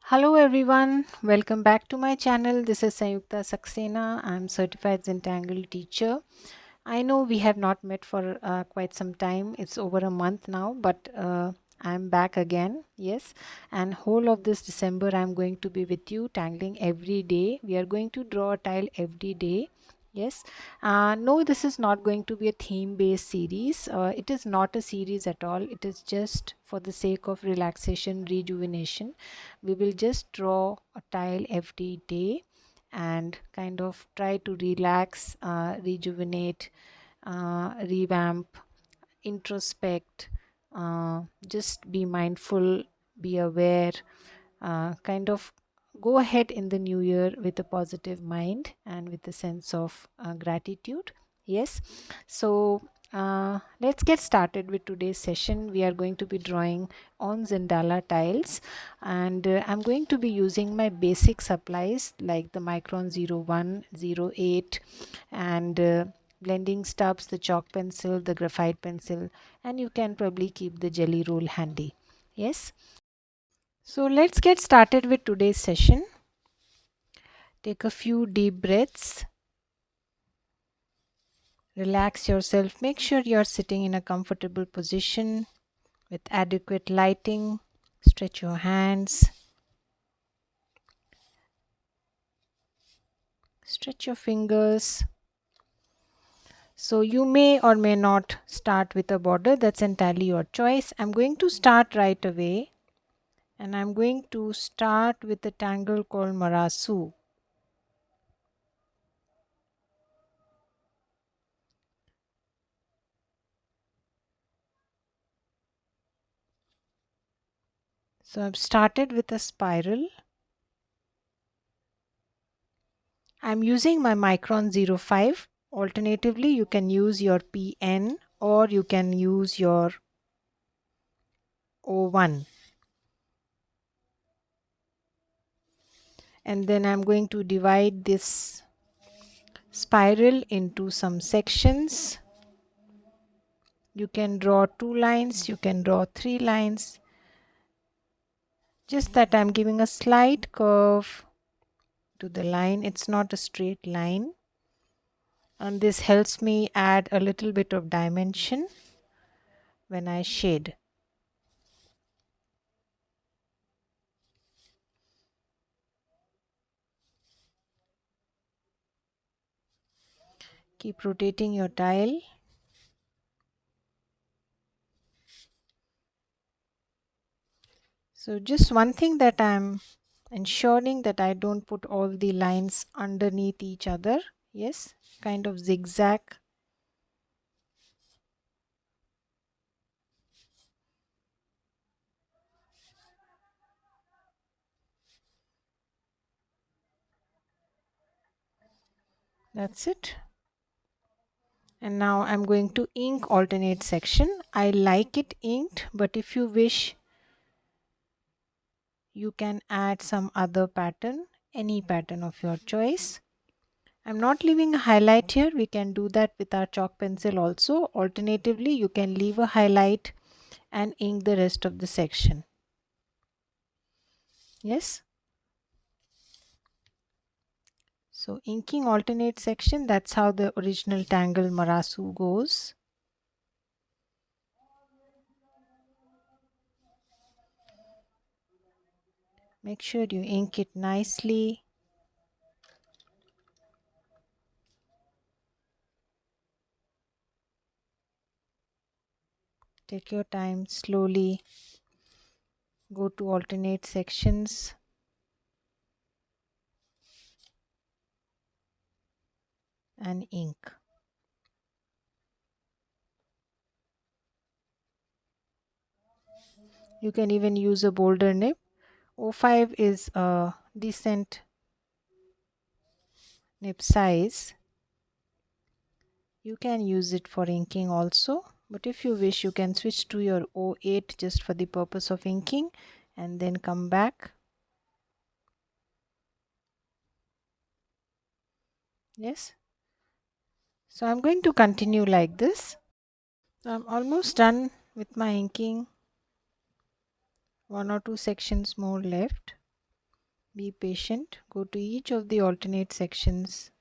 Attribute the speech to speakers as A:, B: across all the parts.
A: Hello everyone, welcome back to my channel. This is Sanyukta Saxena. I'm certified Zentangle teacher. I know we have not met for quite some time. It's over a month now, but I'm back again. Yes, and whole of this December I'm going to be with you tangling every day. We are going to draw a tile every day. Yes, no, this is not going to be a theme based series. It is not a series at all. It is just for the sake of relaxation, rejuvenation. We will just draw a tile every day and kind of try to relax, rejuvenate, revamp, introspect, just be mindful, be aware, kind of go ahead in the new year with a positive mind and with a sense of gratitude. Yes, so let's get started with today's session. We are going to be drawing on Zendala tiles, and I'm going to be using my basic supplies like the Micron 01, 08, and blending stubs, the chalk pencil, the graphite pencil, and you can probably keep the GellyRoll handy. Yes. So let's get started with today's session. Take a few deep breaths. Relax yourself. Make sure you're sitting in a comfortable position with adequate lighting. Stretch your hands. Stretch your fingers. So you may or may not start with a border. That's entirely your choice. I'm going to start right away. And I'm going to start with a tangle called Marasu. So I've started with a spiral. I'm using my Micron 05. Alternatively, you can use your PN or you can use your O1. And then I'm going to divide this spiral into some sections. You can draw 2 lines, you can draw 3 lines. Just that I'm giving a slight curve to the line. It's not a straight line. And this helps me add a little bit of dimension when I shade. Keep rotating your tile. So just one thing that I'm ensuring that I don't put all the lines underneath each other. Yes, kind of zigzag. That's it. And now I'm going to ink alternate section. I like it inked, but if you wish, you can add some other pattern, any pattern of your choice. I'm not leaving a highlight here. We can do that with our chalk pencil also. Alternatively, you can leave a highlight and ink the rest of the section. Yes. So inking alternate section, that's how the original Tangle Marasu goes. Make sure you ink it nicely. Take your time, slowly go to alternate sections. And ink. You can even use a bolder nib. 05 is a decent nib size. You can use it for inking also, but if you wish, you can switch to your 08 just for the purpose of inking and then come back. Yes. So I'm going to continue like this. So I'm almost done with my inking. 1 or 2 sections more left. Be patient. Go to each of the alternate sections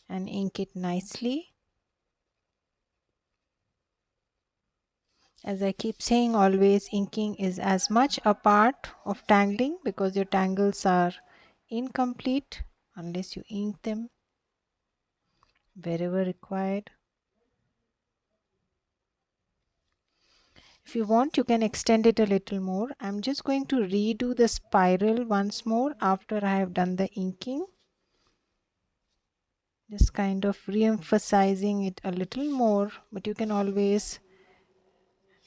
A: and ink it nicely. As I keep saying, always inking is as much a part of tangling because your tangles are incomplete unless you ink them wherever required. If you want, you can extend it a little more. I'm just going to redo the spiral once more after I have done the inking. Just kind of re-emphasizing it a little more, but you can always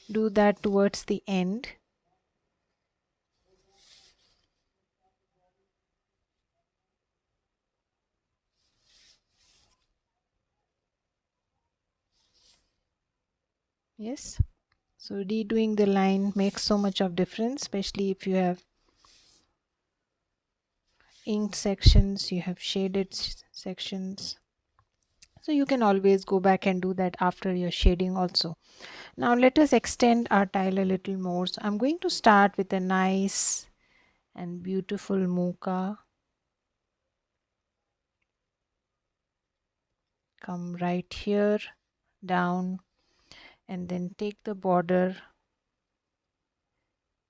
A: do that towards the end. Yes, so redoing the line makes so much of difference, especially if you have inked sections, you have shaded sections. So you can always go back and do that after your shading also. Now let us extend our tile a little more. So I'm going to start with a nice and beautiful Mooka. Come right here down and then take the border.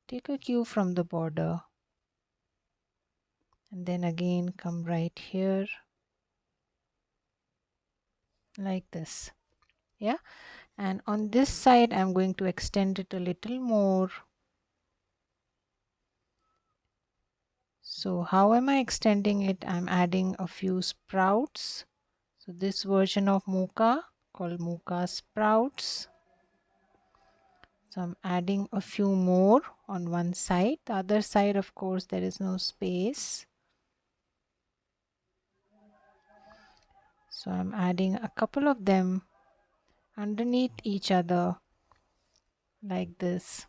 A: Take a cue from the border and then again come right here like this. Yeah, and on this side I'm going to extend it a little more. So how am I extending it? I'm adding a few sprouts. So this version of Mooka called Mooka sprouts. So I'm adding a few more on one side. The other side, of course, there is no space. So I'm adding a couple of them underneath each other like this.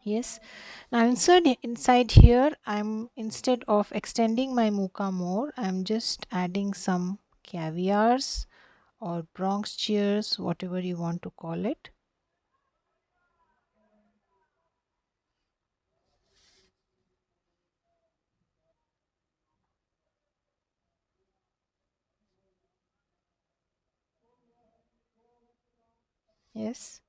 A: Yes. Now inside here, I'm instead of extending my Mooka more, I'm just adding some caviars or Bronx cheers, whatever you want to call it. Yes.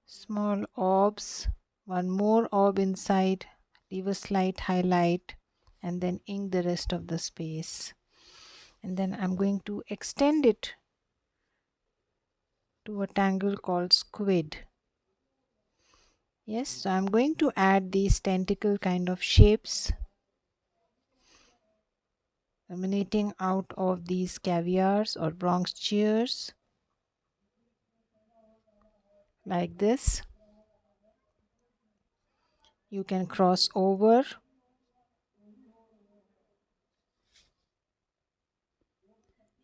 A: Small orbs, one more orb inside, leave a slight highlight and then ink the rest of the space. And then I'm going to extend it to a tangle called squid. Yes, so I'm going to add these tentacle kind of shapes emanating out of these caviars or Bronx cheers like this. You can cross over,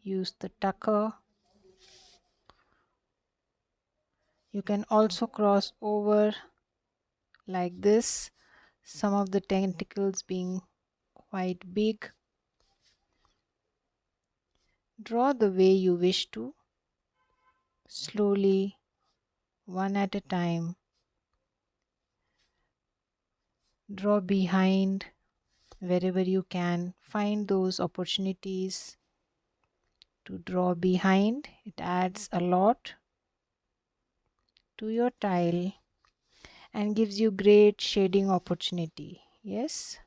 A: use the tucker. You can also cross over like this, some of the tentacles being quite big. Draw the way you wish to, slowly, one at a time. Draw behind wherever you can. Find those opportunities to draw behind. It adds a lot to your tile and gives you great shading opportunity. Yes,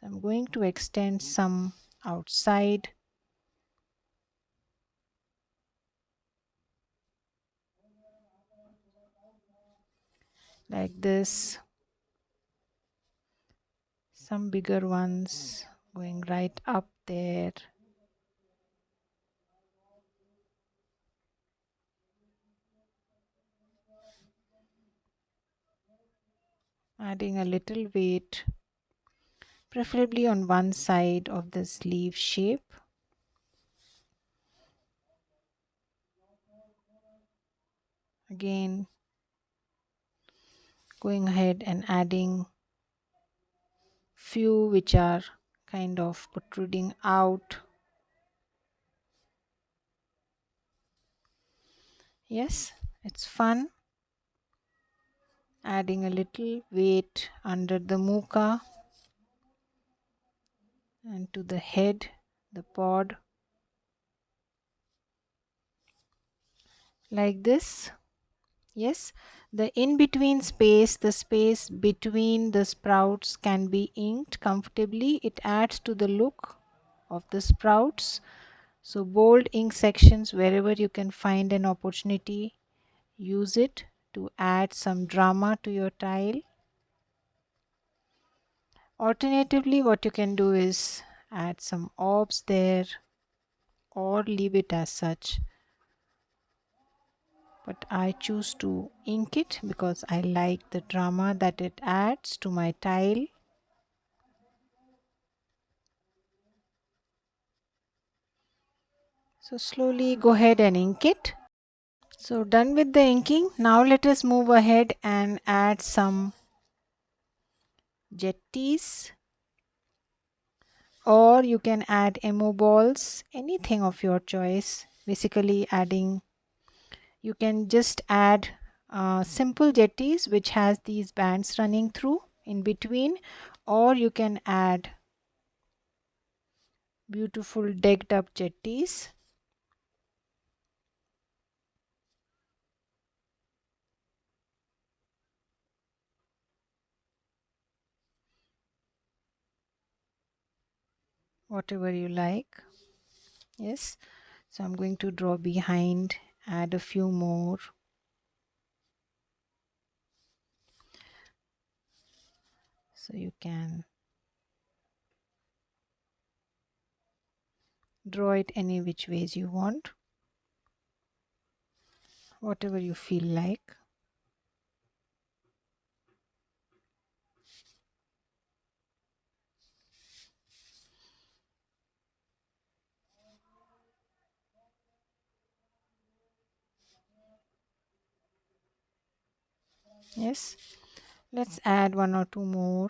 A: I'm going to extend some outside like this, some bigger ones going right up there. Adding a little weight, preferably on one side of the sleeve shape. Again, going ahead and adding few which are kind of protruding out. Yes, it's fun. adding a little weight under the Mooka and to the head, the pod, like this. Yes, the in-between space, the space between the sprouts can be inked comfortably. It adds to the look of the sprouts. So bold ink sections, wherever you can find an opportunity, use it to add some drama to your tile. Alternatively, what you can do is add some orbs there or leave it as such. But I choose to ink it because I like the drama that it adds to my tile. So slowly go ahead and ink it. So done with the inking. Now let us move ahead and add some jetties, or you can add emo balls, anything of your choice. Basically adding, you can just add simple jetties which has these bands running through in between, or you can add beautiful decked up jetties. Whatever you like. Yes, so I'm going to draw behind, add a few more. So you can draw it any which ways you want, whatever you feel like. Yes, let's add one or two more.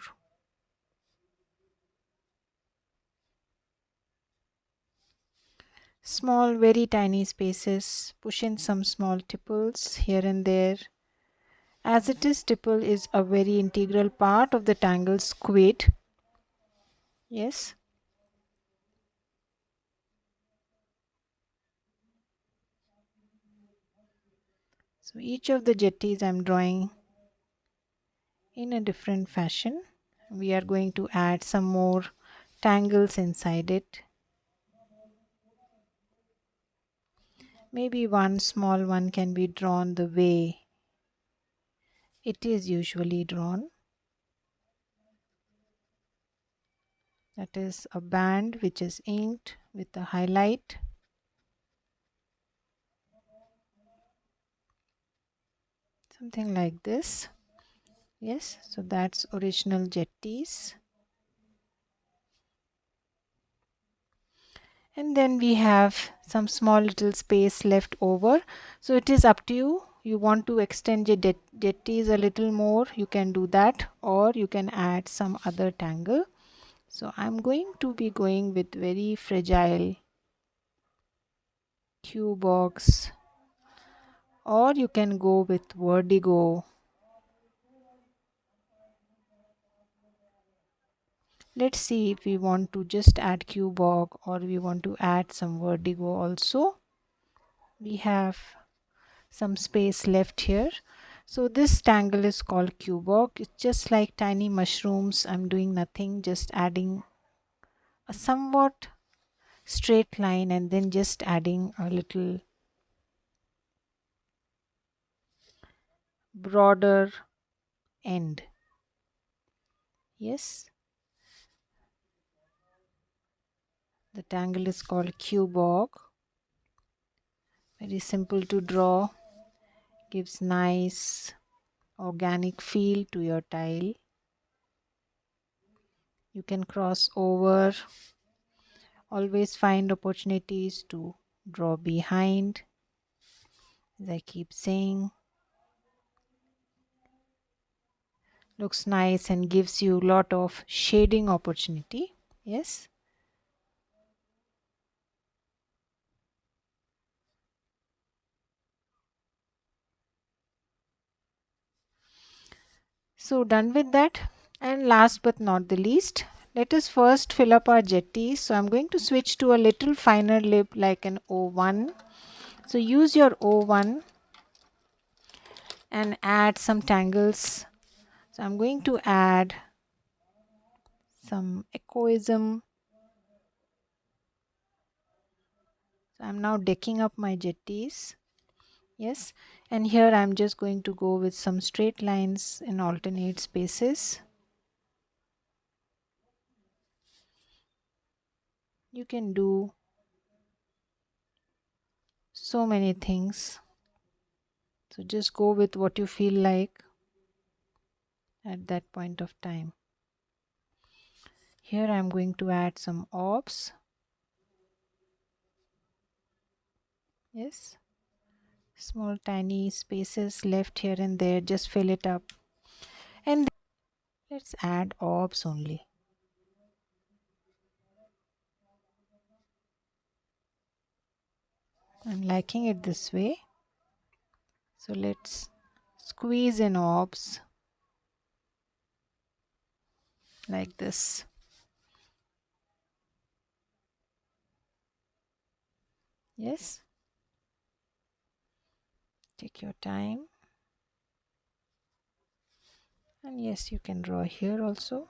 A: Small, very tiny spaces, push in some small tipples here and there. As it is, tipple is a very integral part of the tangle squid. Yes. So each of the jetties I'm drawing in a different fashion. We are going to add some more tangles inside it. Maybe one small one can be drawn the way it is usually drawn. That is a band which is inked with a highlight. Something like this. Yes, so that's original jetties. And then we have some small little space left over. So it is up to you. You want to extend your jetties a little more, you can do that, or you can add some other tangle. So I'm going to be going with very fragile Quabog, or you can go with Vertigo. Let's see if we want to just add Quabog or we want to add some Vertigo also. We have some space left here. So this tangle is called Quabog. It's just like tiny mushrooms. I'm doing nothing, just adding a somewhat straight line and then just adding a little broader end. Yes, the tangle is called Quabog. Very simple to draw, gives nice organic feel to your tile. You can cross over, always find opportunities to draw behind, as I keep saying. Looks nice and gives you a lot of shading opportunity. Yes. So done with that. And last but not the least, let us first fill up our jetties. So I'm going to switch to a little finer lip like an O1. So use your O1 and add some tangles. So I'm going to add some echoism. So I'm now decking up my jetties. Yes, and here I'm just going to go with some straight lines in alternate spaces. You can do so many things. So just go with what you feel like at that point of time. Here I'm going to add some orbs. Yes, small tiny spaces left here and there, just fill it up. And let's add orbs only. I'm liking it this way. So let's squeeze in orbs like this. Yes, take your time. And yes, you can draw here also.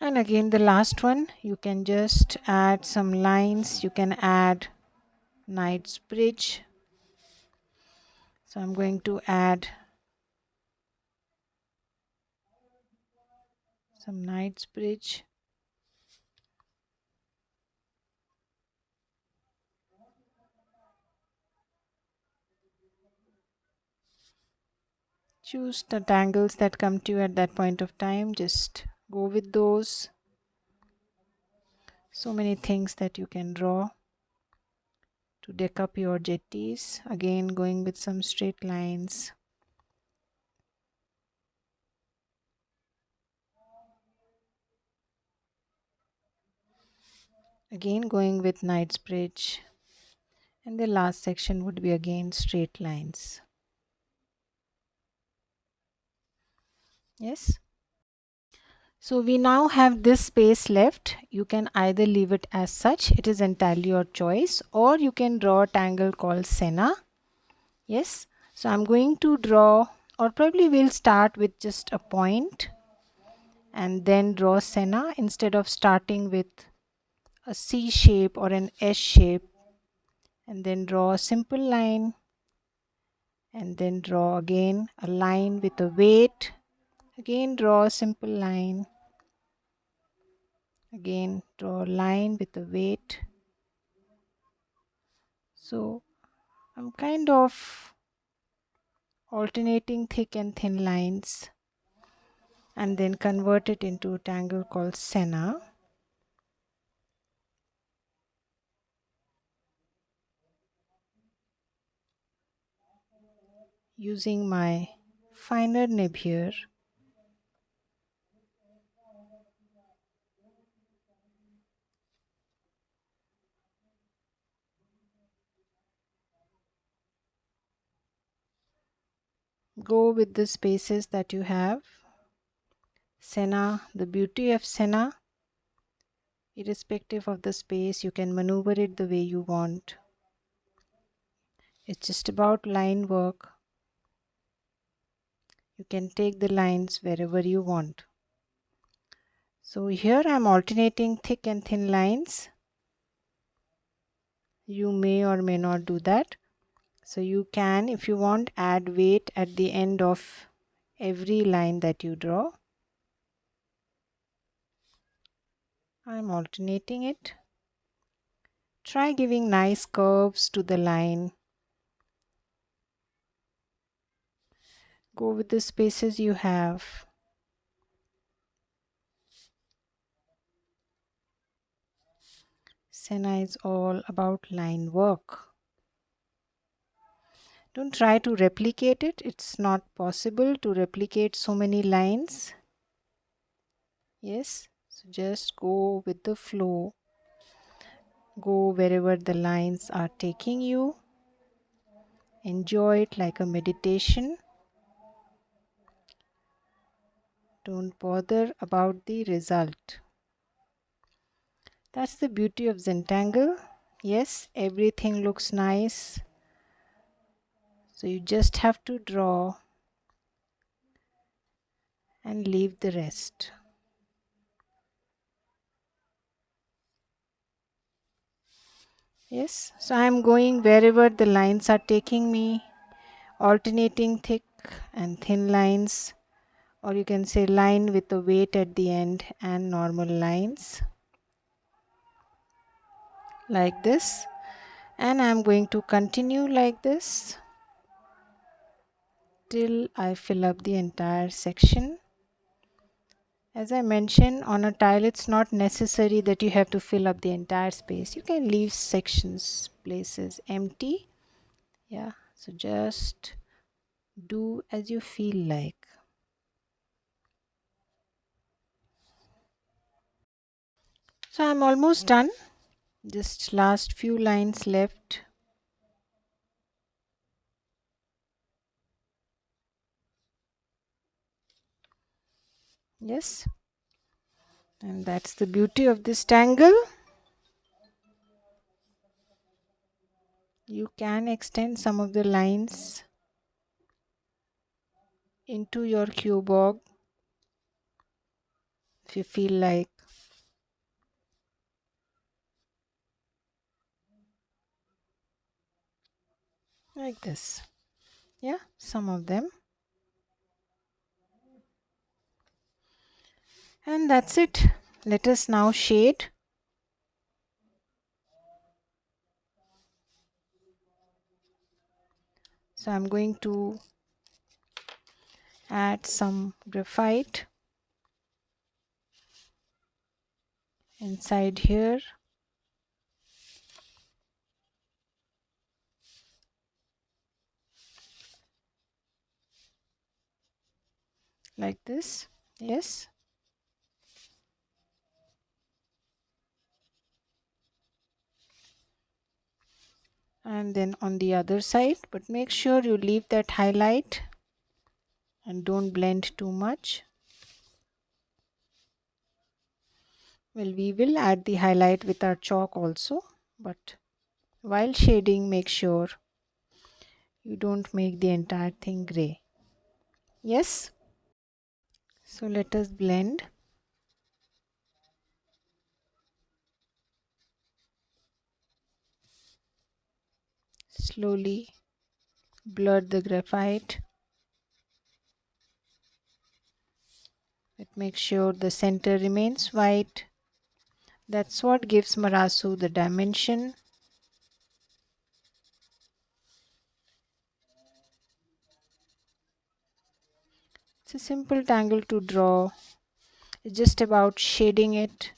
A: And again the last one, you can just add some lines. You can add knight's bridge. So I'm going to add some knight's bridge. Choose the tangles that come to you at that point of time. Just go with those. So many things that you can draw to deck up your jetties. Again, going with some straight lines. Again, going with knight's bridge. And the last section would be again straight lines. Yes. So we now have this space left. You can either leave it as such, it is entirely your choice, or you can draw a tangle called Scena. Yes, so I'm going to draw, or probably we'll start with just a point and then draw Scena instead of starting with a C shape or an S shape, and then draw a simple line and then draw again a line with a weight. Again draw a simple line. Again draw a line with a weight. So I'm kind of alternating thick and thin lines and then convert it into a tangle called Scena. Using my finer nib here. Go with the spaces that you have. Scena, the beauty of Scena, irrespective of the space, you can maneuver it the way you want. It's just about line work. You can take the lines wherever you want. So here I'm alternating thick and thin lines. You may or may not do that. So you can, if you want, add weight at the end of every line that you draw. I'm alternating it. Try giving nice curves to the line. Go with the spaces you have. Scena is all about line work. Don't try to replicate it. It's not possible to replicate so many lines. Yes, so just go with the flow. Go wherever the lines are taking you. Enjoy it like a meditation. Don't bother about the result. That's the beauty of Zentangle. Yes, everything looks nice. So you just have to draw and leave the rest. Yes, so I am going wherever the lines are taking me, alternating thick and thin lines, or you can say line with a weight at the end and normal lines like this. And I am going to continue like this till I fill up the entire section. As I mentioned, on a tile it's not necessary that you have to fill up the entire space. You can leave sections, places empty. Yeah, so just do as you feel like. So I'm almost done. Just last few lines left. Yes, and that's the beauty of this tangle. You can extend some of the lines into your Quabog if you feel like. Like this. Yeah, some of them. And that's it. Let us now shade. So I'm going to add some graphite inside here. Like this. Yes. And then on the other side, but make sure you leave that highlight and don't blend too much. Well, we will add the highlight with our chalk also, but while shading, make sure you don't make the entire thing gray. Yes. So let us blend. Slowly blur the graphite. But make sure the center remains white. That's what gives Marasu the dimension. It's a simple tangle to draw. It's just about shading it.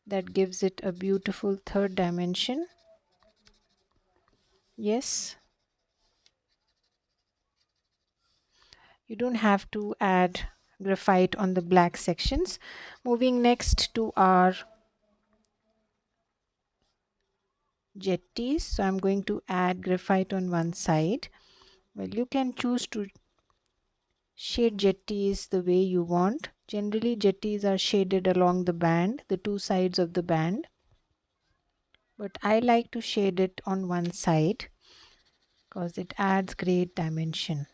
A: That gives it a beautiful third dimension. Yes. You don't have to add graphite on the black sections. Moving next to our jetties. So I'm going to add graphite on one side. Well, you can choose to shade jetties the way you want. Generally, jetties are shaded along the band, the two sides of the band. But I like to shade it on one side because it adds great dimension.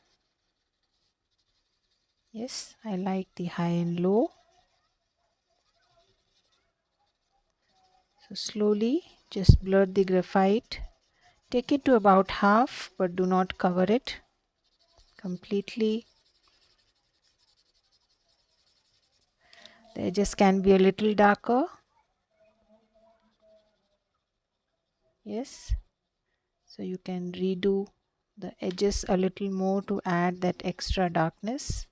A: Yes, I like the high and low. So slowly just blur the graphite. Take it to about half, but do not cover it completely. The edges can be a little darker. Yes. So you can redo the edges a little more to add that extra darkness.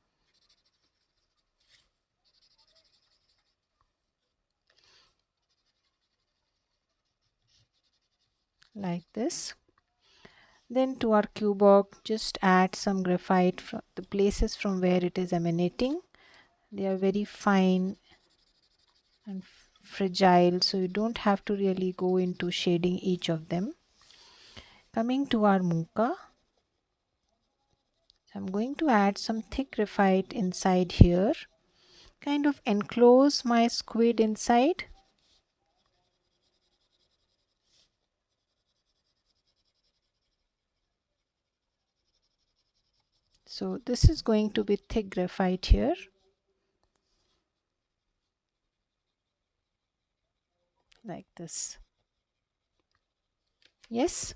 A: Like this. Then to our Quabog, just add some graphite from the places from where it is emanating. They are very fine and fragile, so you don't have to really go into shading each of them. Coming to our Mooka, I'm going to add some thick graphite inside here, kind of enclose my squid inside. So this is going to be thick graphite here. Like this. Yes.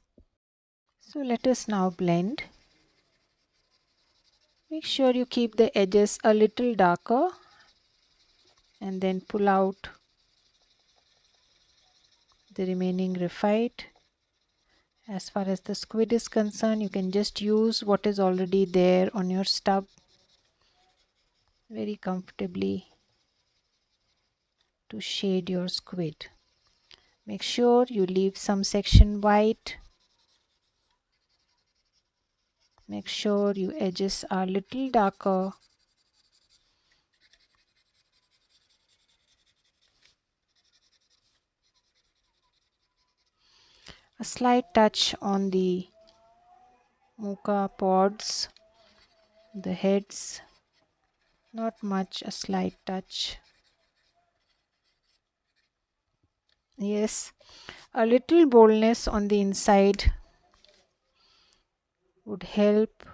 A: So let us now blend. Make sure you keep the edges a little darker and then pull out the remaining graphite. As far as the squid is concerned, you can just use what is already there on your stub very comfortably to shade your squid. Make sure you leave some section white. Make sure your edges are a little darker. A slight touch on the Mooka pods, the heads, not much, a slight touch. Yes, a little boldness on the inside would help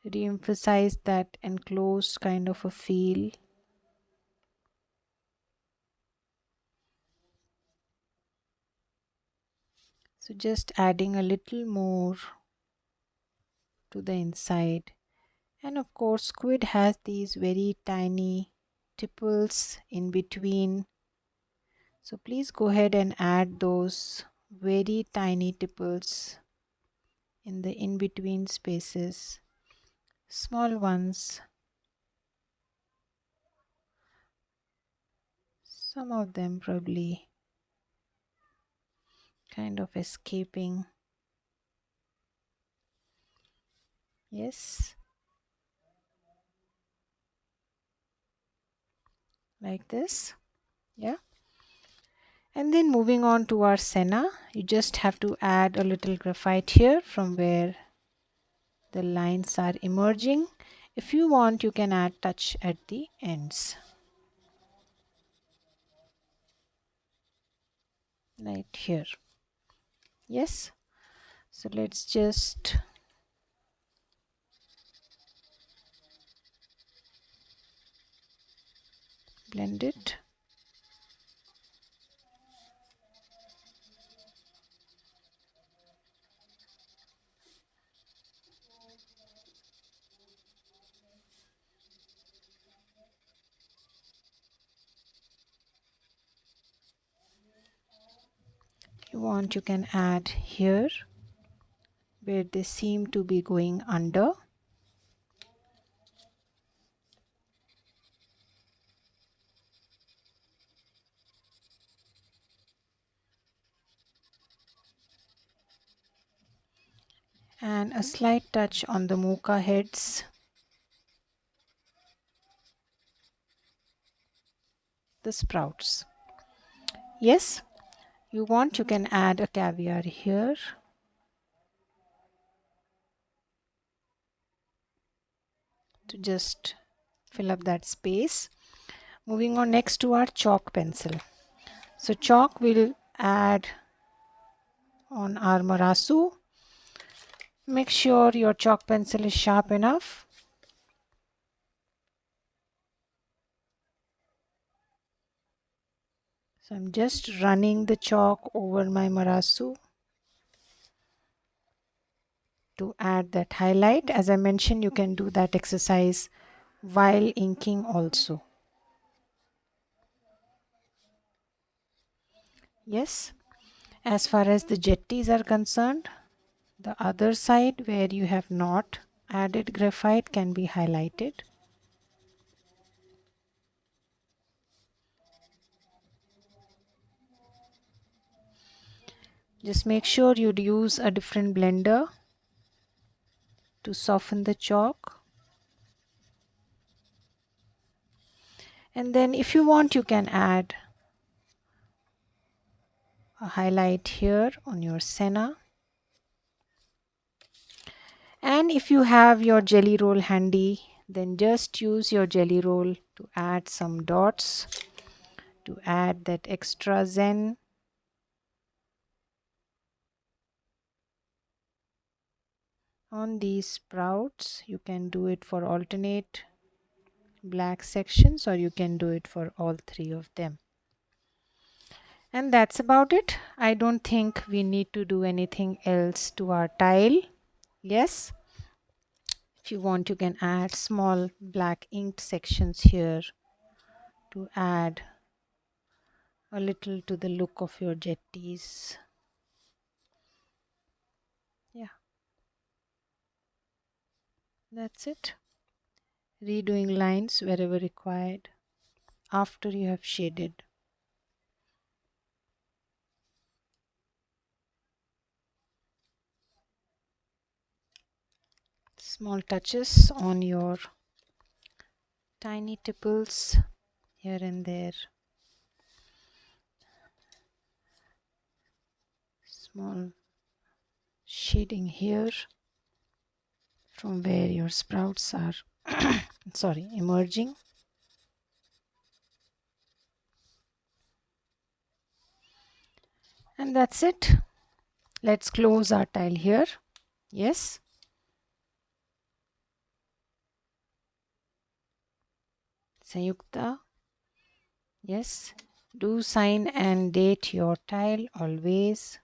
A: re-emphasize that enclosed kind of a feel. So just adding a little more to the inside. And of course, squid has these very tiny tipples in between. So please go ahead and add those very tiny tipples in the in-between spaces. Small ones. Some of them probably kind of escaping. Yes. Like this. Yeah. And then moving on to our Senna, you just have to add a little graphite here from where the lines are emerging. If you want, you can add touch at the ends. Right here. Yes. So let's just blend it. If you want, you can add here where they seem to be going under. And a slight touch on the Mooka heads. The sprouts. Yes, you want, you can add a caviar here. To just fill up that space. Moving on next to our chalk pencil. So chalk will add on our Marasu. Make sure your chalk pencil is sharp enough. So I'm just running the chalk over my Marasu to add that highlight. As I mentioned, you can do that exercise while inking also. Yes, as far as the jetties are concerned, the other side where you have not added graphite can be highlighted. Just make sure you use a different blender to soften the chalk. And then if you want, you can add a highlight here on your Scena. And if you have your GellyRoll handy, then just use your GellyRoll to add some dots, to add that extra zen. On these sprouts, you can do it for alternate black sections, or you can do it for all three of them. And that's about it. I don't think we need to do anything else to our tile. Yes, if you want, you can add small black inked sections here to add a little to the look of your jetties. Yeah, that's it. Redoing lines wherever required after you have shaded. Small touches on your tiny tipples here and there. Small shading here from where your sprouts are emerging. And that's it. Let's close our tile here. Yes. Sanyukta. Yes. Do sign and date your tile always.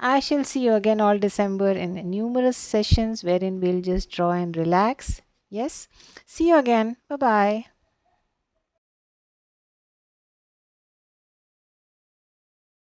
A: I shall see you again all December in numerous sessions wherein we'll just draw and relax. Yes. See you again. Bye bye.